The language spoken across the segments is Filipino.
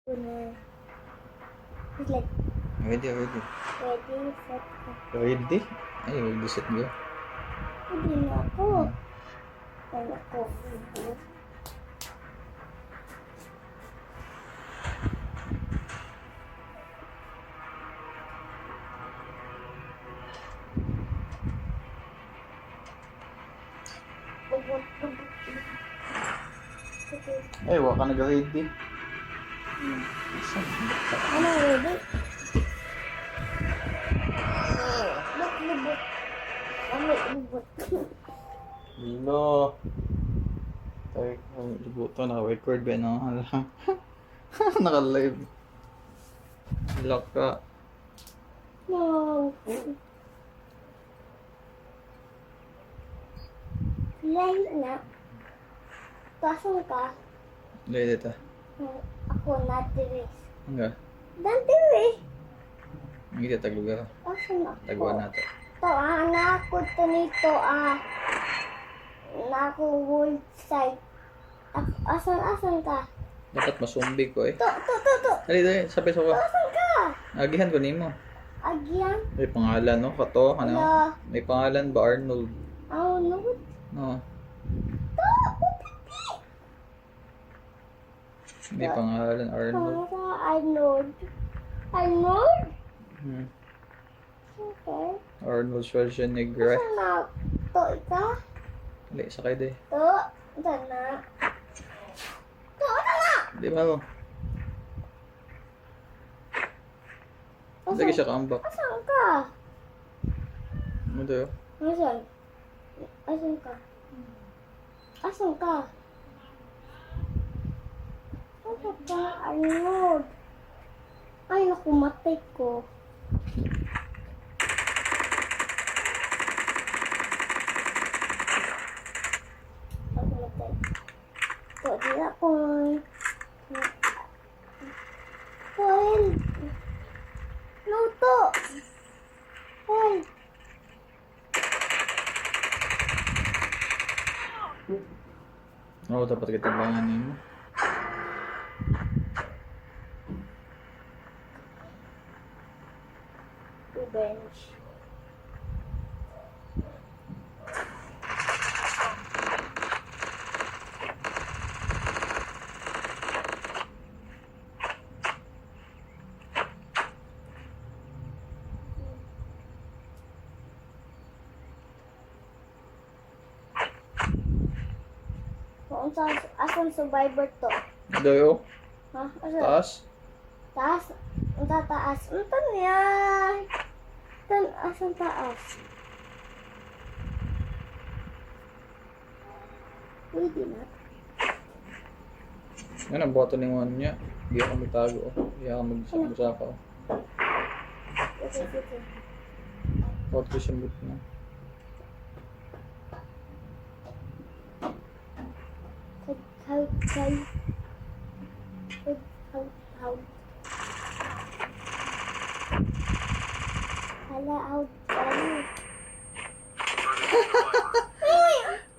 Gonna like Ready, ready. ready, set, go. Ready? Ay, ready, set, go. Hindi na ako. Ay, ako. Ay, wala ka nag-ready. Ano, ready? Look, lubot. Ano, lubot. Hello. Tayo, libuto, naka-record ba, no? Naka-live. Lock ka. No. Lahi na. Kasan ka? Lay dito. Ako na tiris. Hangga. Dan tiris. Hindi ka taglugar. Asan ako? Taguan nato. To, nakot to nito, nako world side. Asan ka? Dapat masumbi ko eh. To. Dali, dali. Sabi sa ko. Asan ka? Agihan ko nimo. Agyan? May pangalan, no? Kato, ano? Wala. May pangalan ba? Arnold. Oh, no. No. To, May pangalan, Arnold. Arnold. Arnold? Hmm. Okay. Arnold Schwarzenegger. Asan na? To, ika? Dali, sakay de. To, ito na. To, ito na! Di ba mo? Lagi siya kaambak. Asan ka? Ano daw? Asan? Asan ka? Asan ka? Asan ka? Arnold? Ay, naku, matay ko. Ako matay. Ito, di ako. Paul! Luto! Paul! Oo, dapat katibangan mo. Revenge. Kung asan survivor to? Ano daw? Ha? Asan? Taas? Taas? Ang tataas. Ano niya? Asan taas? Pwede na. Yan ang boto ng one niya. Hindi ako magtago. Hindi ako magsaka. Okay. Boto ko siyang boot na. How? Hala, out.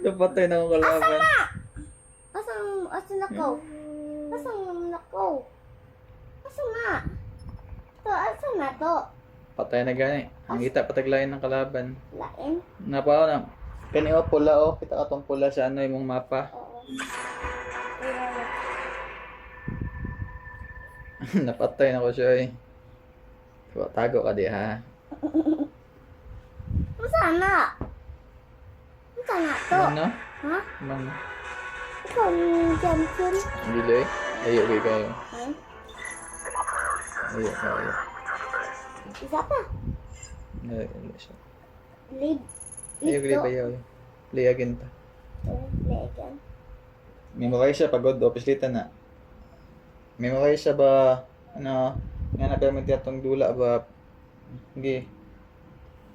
Napatay na akong kalaban. Asan nakaw? Asan nakaw? Asan na? To, asan na to? Patay na gani. Ang kita pataglayan ng kalaban. Lain? Napao na. Kani o pula o. Kita ka tong pula sa ano yung mapa. Oo. Napatay na ko siya eh. Tago ka di ha. Asan na? Asan na to? Ano? Ha? Ano? Ikaw yung Johnson? Dili? Ayo kayo. Ha? Ayo kayo. Isa pa? Ayo siya. Lead. Ayo kayo ba yun? Play again ta. Legan. Memorize siya pagod. Office lita na. Memorize siya ba? Ano? Nga na kami tiyatong dula ba? Sige.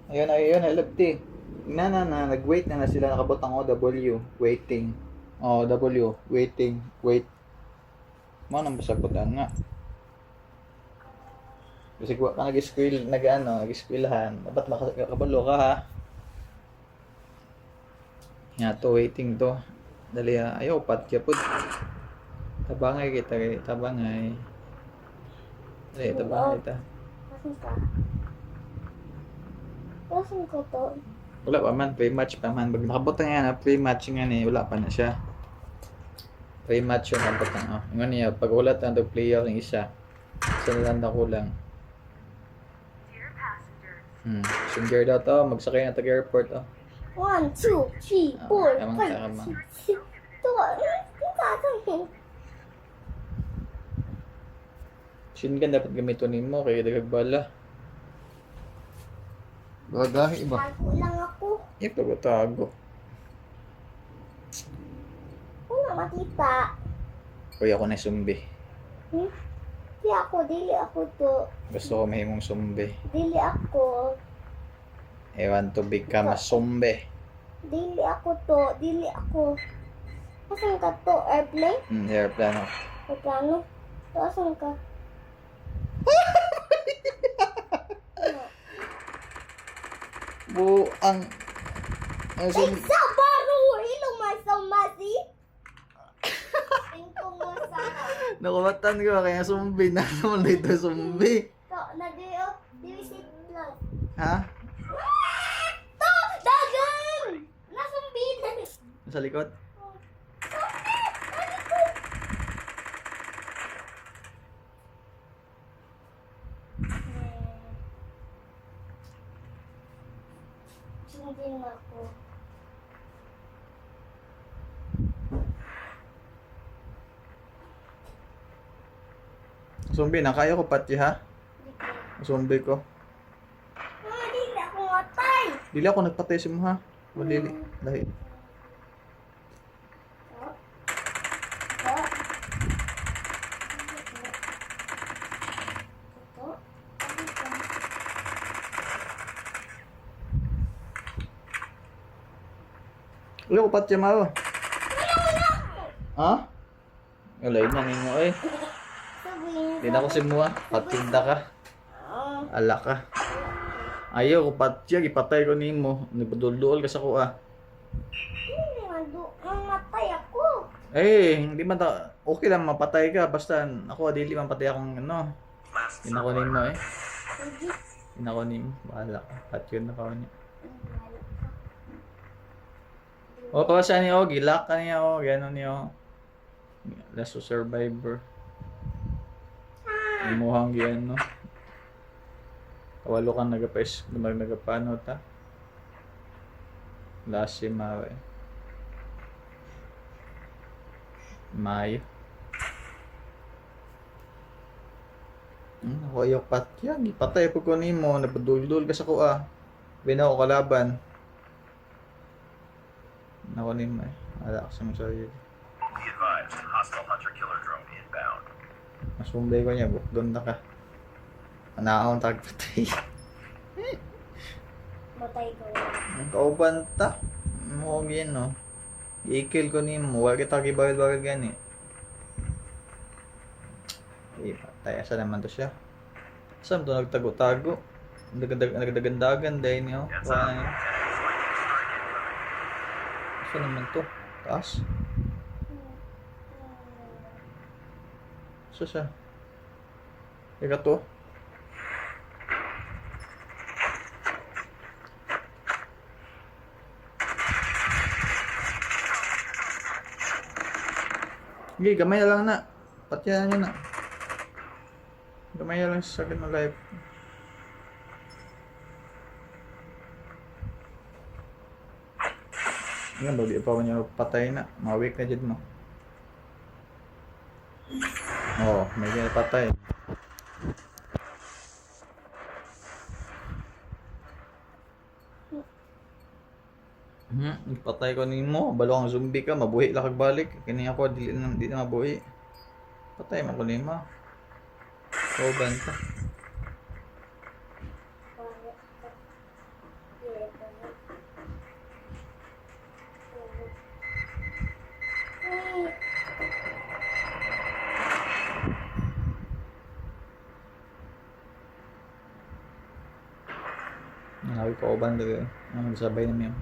Ayun, halapti. Nag-wait na sila, nakabotang OW. Waiting. W. Waiting. Wait. Manang basagutan nga. Kasi kung ka nag-eskwelahan. Dapat makabalo ka ha. Nga to, waiting to. Dali ha. Ayaw, pat kya po. Tabangay kita, tabangay. Dali, ito ba? Ito. Asan ka? Asan ko to? Wala pa man, pre-match pa man. Pag nakabot na yan, pre-match nga ni, wala pa na siya. Pre-match yung nakabot na. Yung niya, pag ulat na ito player ng isa, isa na lang na kulang. Passenger daw to, magsakay na taga-airport. 1, 2, 3, 4, Tamang 5, tama. 6, 7, 8. Shingun dapat gamitin mo, kaya dagag bala. Bagay, iba. Tago lang ako. Ito ko tago. Wala makita. Kuya ako na sumbi. Dili ako to. Gusto ko mahimong sumbi. Dili ako. I want to become a sumbi. Dili ako to. Dili ako. Asan ka to? Airplane? Airplano. Airplano? To, asan ka? Buang. Ang sumbi. Sa baru! Ilong masamasi? Tingko mo sa... Nakumatan ko, kaya sumbi na naman dito sumbi. To, nag-iyo. Divisit plus. Ha? To! Dagan! Nasumbitan! Sa likod? Sundin ako. Sumbi na, kaya ko pati ha? Sumbi ko. Mama, dili ako matay! Dili ako nagpatay si mo ha? Malili. Dahil. Wala ko pati mao. Ha? Wala yun na ninyo eh. Sabihin Hindi na ko si Mua. Patinda ka. Ala ka. Ayaw ko patya. Ipatay ko ni mo. Nagpadul-duol ka sa kuha. Hindi mamatay ako. Eh, hindi man ta... Okay lang mapatay ka. Basta ako, dili man patay akong ano. Inakunin mo eh. Inakunin mo. Bahala ka. Patyon na ka niya. O, para siya niyo. Gilak ka niya o. Gano'n niyo. Last to survivor. Imuhang yan, no? Kawalo kang nagapais, nagapano ta? Last si Mawe. Mayo. Ako ayok patya, gipatay po ko nimo, napadul-dul ka sa kuha. Bina ko kalaban. Nako nimo eh. Ala ko sa mga sarili. Be advised, hostile hunter-killer drone inbound. Masumbay ko niya, doon na ka. Anaon tagpatay. Matay ko yan. Ang kauban ta. Mo gyan no. I-kill ko nimo, wala kita gibawid-bawid gani. Eh, patay asa naman to siya. Saan to nagtago-tago? Nagdagandagan dahil niyo. Heads Wala up. na yun. Enemy flight strike incoming. Saan naman to? Taas? Saan siya? Ika to? Sige, gamay na lang na. Patyan nyo na. Gamay na lang sa akin na live. Yan, bagay pa ko niya patay na. Mawik na dyan mo. Oo, may ganyan patay. Patay ko nimo, balo ang zombie ka, mabuhi lang kag balik. Kini ako dili na mabuhi. Patay man ko nimo. So banta. Nawi ko banda ko. Ang sabay na miyo.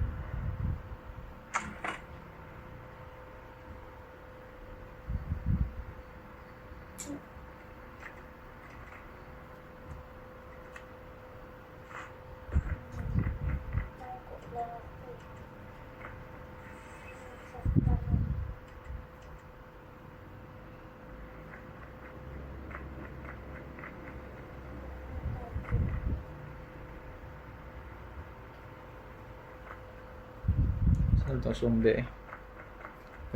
Ano itong zombie eh.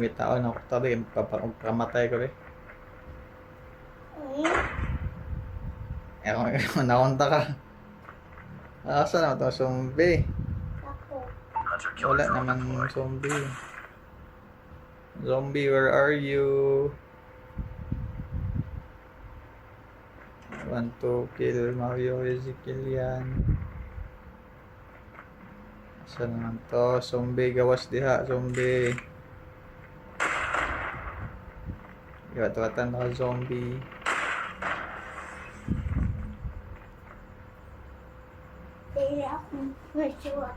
May tao na ako tabi, kamatay ko eh. Ako, nakunta ka. Asa na itong zombie? Ako. Hunter killer Wala drone naman deployed. zombie. Zombie, where are you? I want to kill Mario Ezekiel yan. Asa naman to? Zombie, gawas diha, zombie. Iwat-watan na zombie. Dili ako nasuot.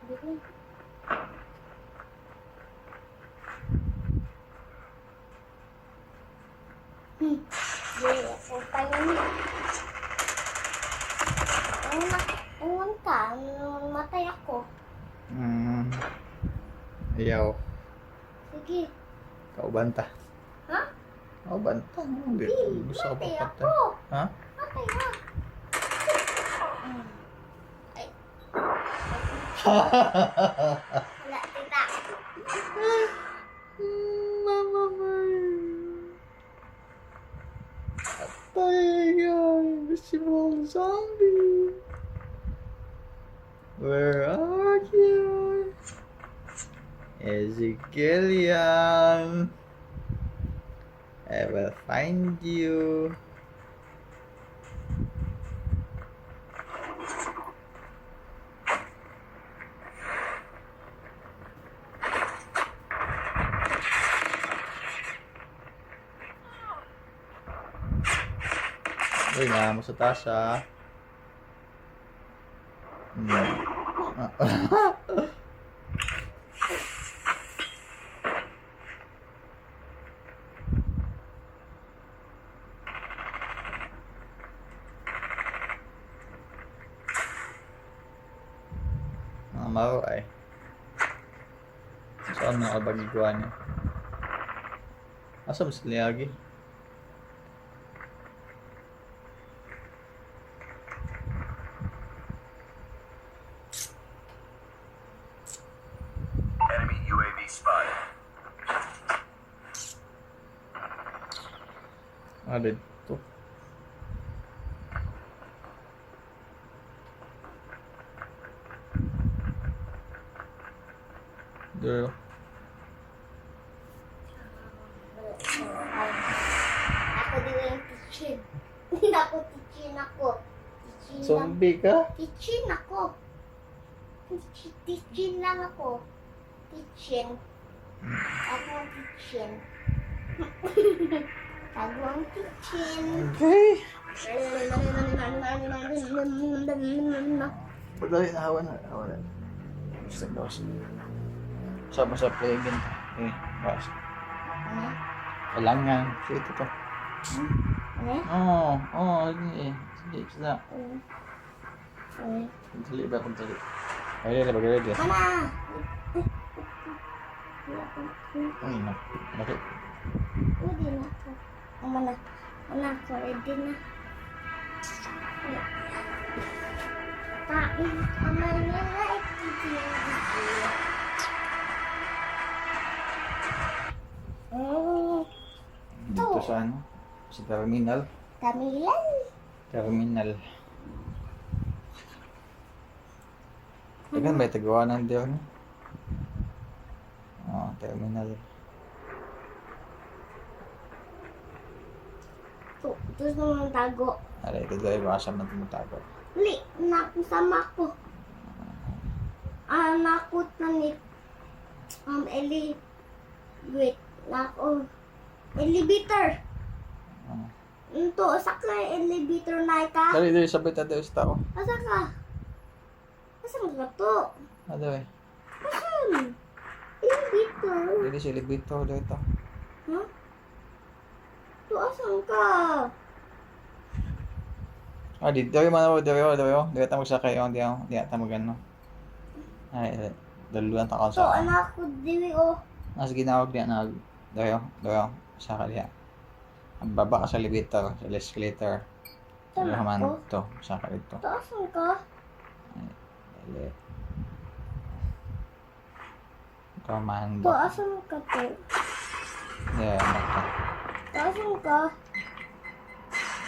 Dili. Dili ako tayo. Unang ka, matay ako. Ayaw. Sige. Kaubanta. Ha? Kaubanta. Hindi. Gusto ko Matay pa ako. Ha? Matay na. Wala, tita. Mama Tiger, invisible zombie. Where are you? Ezekielian. I will find you. Uy, nga mo sa taas ah. Mga maro ay. Saan mga kabagiguan niya? Asa mas liyagi? Enemy UAV spotted. Ah, dito. Dito. Ako din yung kitchen. Hindi ako kitchen ako. Kitchen lang. Zombie ka? Kitchen ako. Kitchen lang ako. Kitchen. Ako ang kitchen. Ako ang kitchen. Okay. Pagdali na hawa na. Hawa na. Gusto ko. Sama sa play again. Okay. Bas. Ano? Kailangan. Sige ito to. Ano? Oo. Oo. Sige. Sige. Sige. Ano? Pagdali ba? Pagdali. Ay, ready. Pag-ready. Mana? Ay, na. Bakit? Ready na ako. Mana? Mana ako. Ready na. Kain ka na like Dito sa ano? Sa terminal. Kamilan. Terminal. Teka, may tagawa ng deal no? Oh, terminal. Terus naman tago. Alay, ito dahil baka siya man tumatago. Uli, sama ko. Nakot na ni Eli. Wait, elevator. Oh. Ito, asa ka elevator na ka? Dali, dali, sabay tayo sa tao. Asa ka? Asa ka to? Ano eh? Asan? Elevator. Dili si elevator dito. Ha? To asan ka? Ah, di daw man daw. Di ta magsakay on di ata magano. Ay, daluan ta ka To sa. anak ko dili oh. Nas ginawag diya na daw saka diya. Ang baba ka sa elevator, sa escalator. Ano Tama man ko. to, saka dito. To asan ka? Ele. Ito man To ba? asan ka to? Yeah, baka. To asan ka?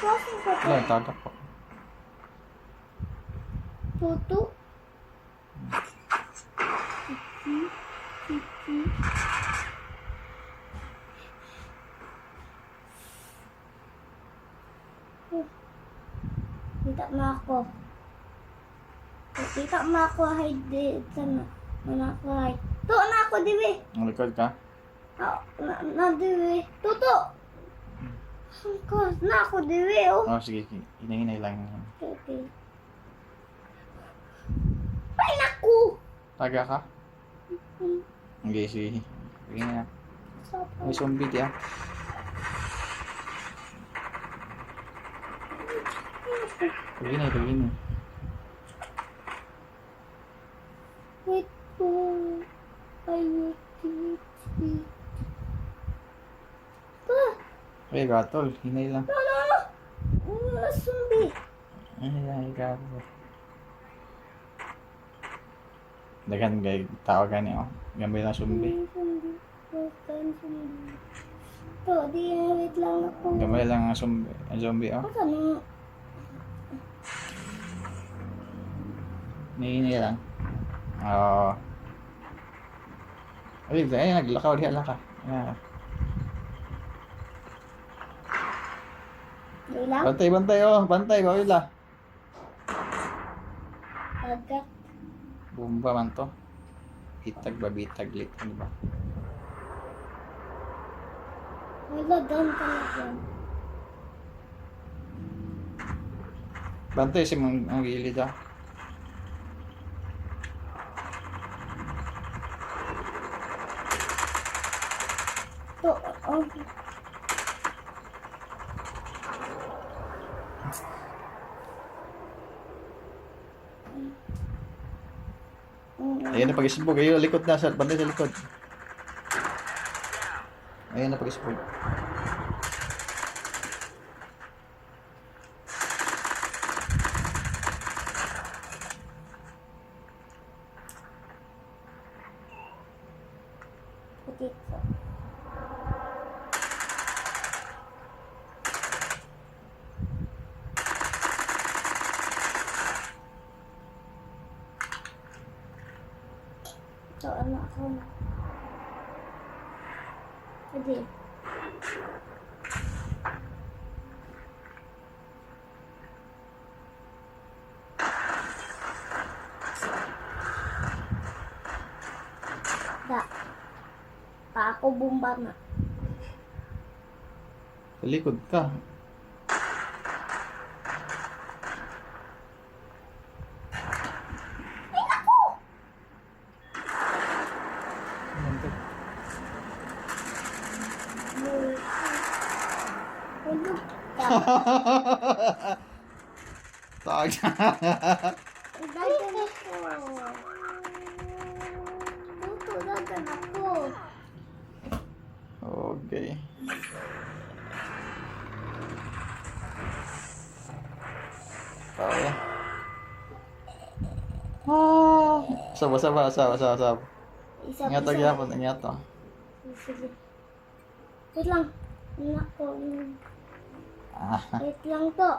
To asan ka to? Wala, tagak ko. Tutu? Kita mo ako. Kita mo ako ay di sana. Na ako ay. To na ako diwi. Ang likod ka? Na diwi. Tutu. Sangka na ako diwi oh. Oh, sige, hinahinay lang. Okay. Ay naku. Taga ka? Okay, sige. Sige na. May zombie diya. Pagini. Wait po. Ay, wait. Okay, gatol. Hinay lang. No. Zombie. Ay, gago. Dagan gay tao gani oh. Gamay lang zombie. To, di wait lang ako. Gamay lang ang zombie oh. Asa nang Hinay lang. Oo. Ay, naglakaw diha lang ka. Yeah. di lang? Bantay oh, bantay ba wala. Agak. Bomba man to. Bitag lit ano ba? Wala doon talaga. Bantay si ang gilid ah. To, oh. Ayan na pag-isbog. Ayun, likod na. Bantay sa likod. Ayan na pag-isbog. Dito. To, anak ko. Pwede. Da. Pa ako bomba na. Sa likod ka. Bantay. Hulog ka. Tawag na. Dagan ako. Tuto, dagan ako. Okay. Kaya. Saba. Isa Ingat lagi ako, ingat to. Sige. Wait lang. Anak ko. Ah, Wait lang to.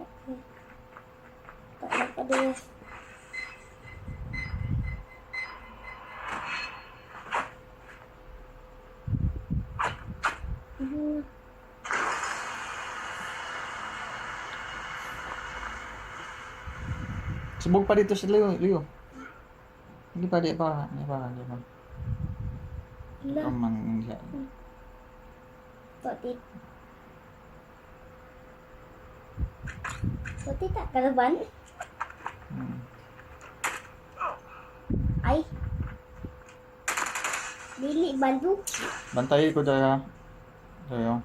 Okay. Tak pa din. subog pa dito sa Leo. Hindi pa. Wala. Kaman niya. Sotit. Sotit tak kalaban. Hmm. Ay. Dili balo. Bantay ko daya. Dayo.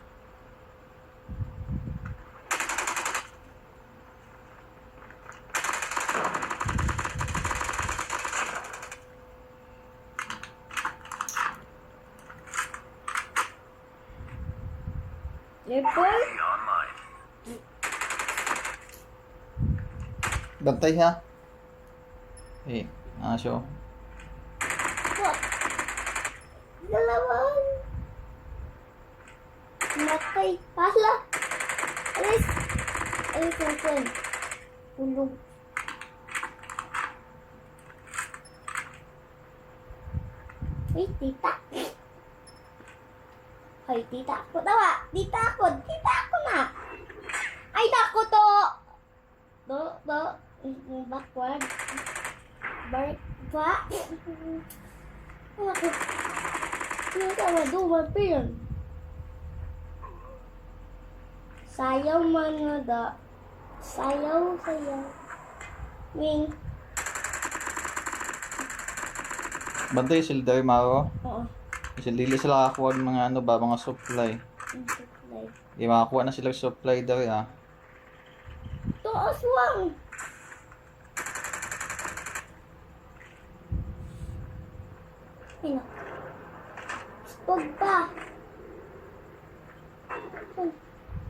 Level. Be online. Bantay ha. Eh, aso. What? Dalawang. Matay. Pala. Alis. Alis ang friend. Ulog. Ay, tita. Ay, tita ako tawa. Tita ako. Tita ako na. Ay, dako to. Backward. Ba? Ako. Ano ka maduman pa yun? Sayaw mga da. Sayaw. Wing. Bantay sila dayo maro. Oo. Kasi dili sila kakuha ng mga ano ba, mga supply. Di makakuha na sila supply daw ah. To aswang. Ay, naku. Spog pa.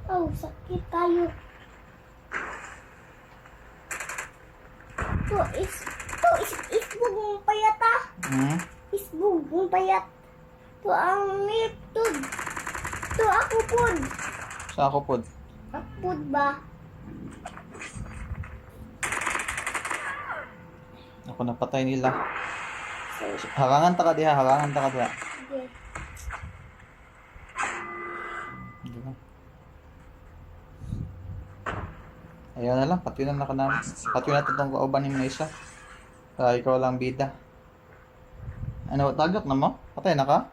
Oh, sakit tayo. Isbog mong payat ah. Hmm? Isbog mong payat. To ang liptod. To ako pod. Sa ako pod. Apod ba? Ako napatay nila. Harangan ta ka diha, harangan ta ka diha. Sige. Diba? Ayaw na lang, pati na nakanam. Pati na itong kauban ni mga isa. Kaya ikaw lang bida. Ano, tagak na mo? Patay na ka?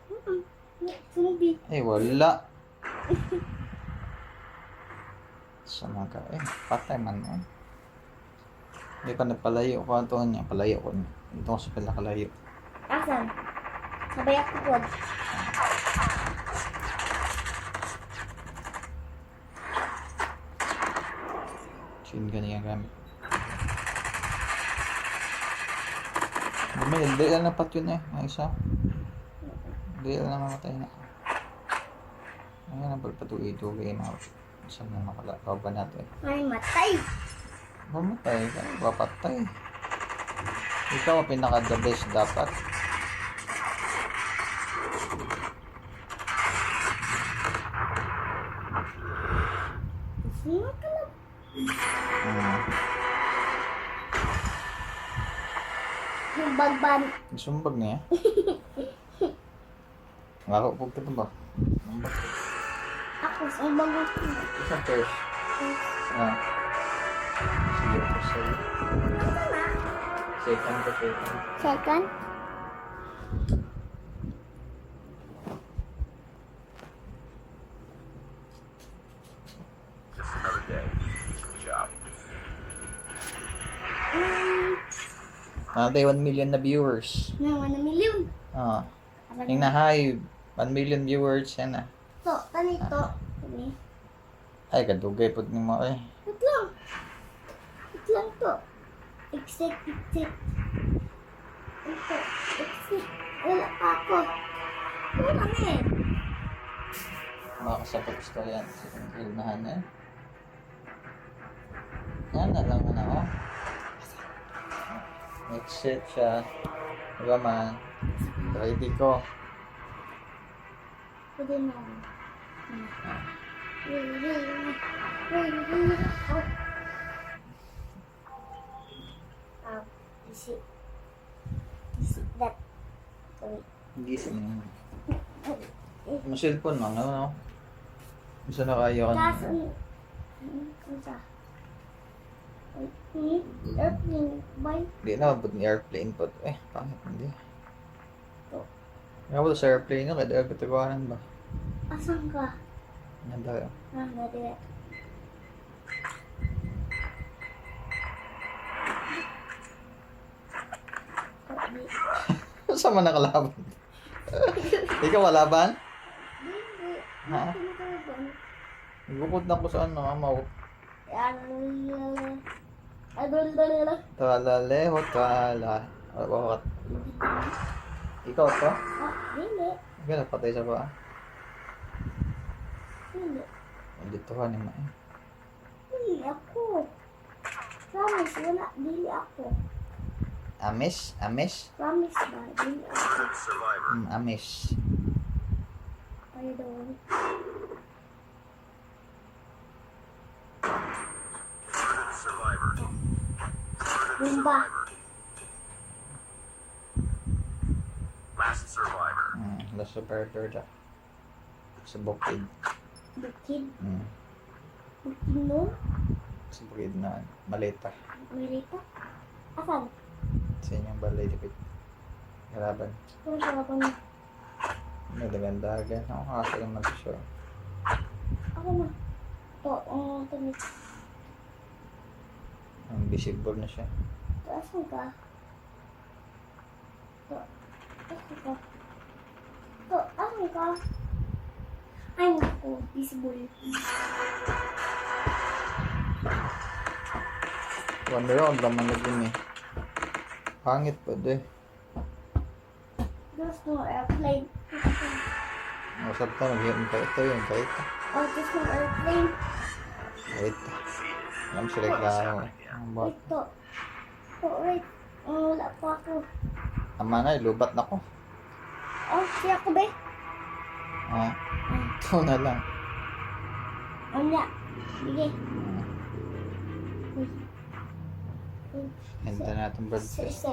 Zombie. Eh, wala. Sama ka eh. Patay man mo. Hindi pa nagpalayo ko ito niya. Palayo ko niya. Ito ko sa pala kalayo. Asan? Sabay ako pod. Chin ka niya gamit. Hindi lang napat yun eh. Ang isa. Hindi lang namamatay na. Ayan ang pagpatuloy-tuloy na. Saan na makalakaw ba natin? Ay, matay. Mamatay ka. Papatay. Ikaw ang pinaka-the best dapat. Sino ka lang? Yung bagban. Sumbag niya. Laro po ka ba? Sumbag. Ako, sumbag ako. Isang first. Sige po sa'yo. Asa na? Second ka, second. Second? Just another day. Good job. Natay 1 million na viewers. Yung 1 million. Yung na-high, 1 million viewers yan ah. To, tanito. Ini. Ay, kadugay po ni mo eh. Wait lang. Wait lang to. Exit. Ito. Exit. Wala pa ako. Wala na eh. Makakasapot gusto yan. Unahan eh. Yan na lang na oh. Exit siya. Diba man? Ready ko. Pwede na. Ready. Oh. Is it that? Wait. Gising mo. Yung cellphone mo, ano? Gusto na kayo Kaso, ka. kunsa? Airplane, bye. Hindi na, mabot ni airplane po. Eh, pangit hindi. To. Nga po sa airplane nyo, kaya dapat katawanan ba? Asan ka? Yan tayo. Nadire. Saan man nakalaban? Ikaw walaban? Hindi. Ha? Bukod na ko sa ano, amaw. Talaleho, tala. Bakit? Ikaw to? Dili. Gano'n, patay sa ba? Dili. Dito ka ni Mae. Dili ako. Promise, wala. Dili ako. Amish? Amish? Promise ba? Dili ako. Survivor. Amish. Pardon. Survivor. Bumba. Last survivor. Last survivor da. Sa bukid. Bukid. Bukid nun. Sa bukid na malita. Merita. Asan? Sa inyong balay dipit. Haraban. Ano siya ako na? Nadagandagan. Ako kasi naman siya. Ako na. Ito, ito. Ang visible na siya. Ito, asan ka? Ito, asan ka? Ito, asan ka? Ay, naku, visible. Wonder yun, ang laman na din eh. Pangit pa doon. There's no airplane. Masarap na, mag-iin ka ito yun. Kahit. Oh, there's no airplane. Kahit. Alam sila klaro. Ang bot. Ito. Ito, wait. Wala pa ako. Ama na, lubat na ko. Oh, siya ako ba? Ha? Ito na lang. Wala. Sige. Henta natin, Brad. Sa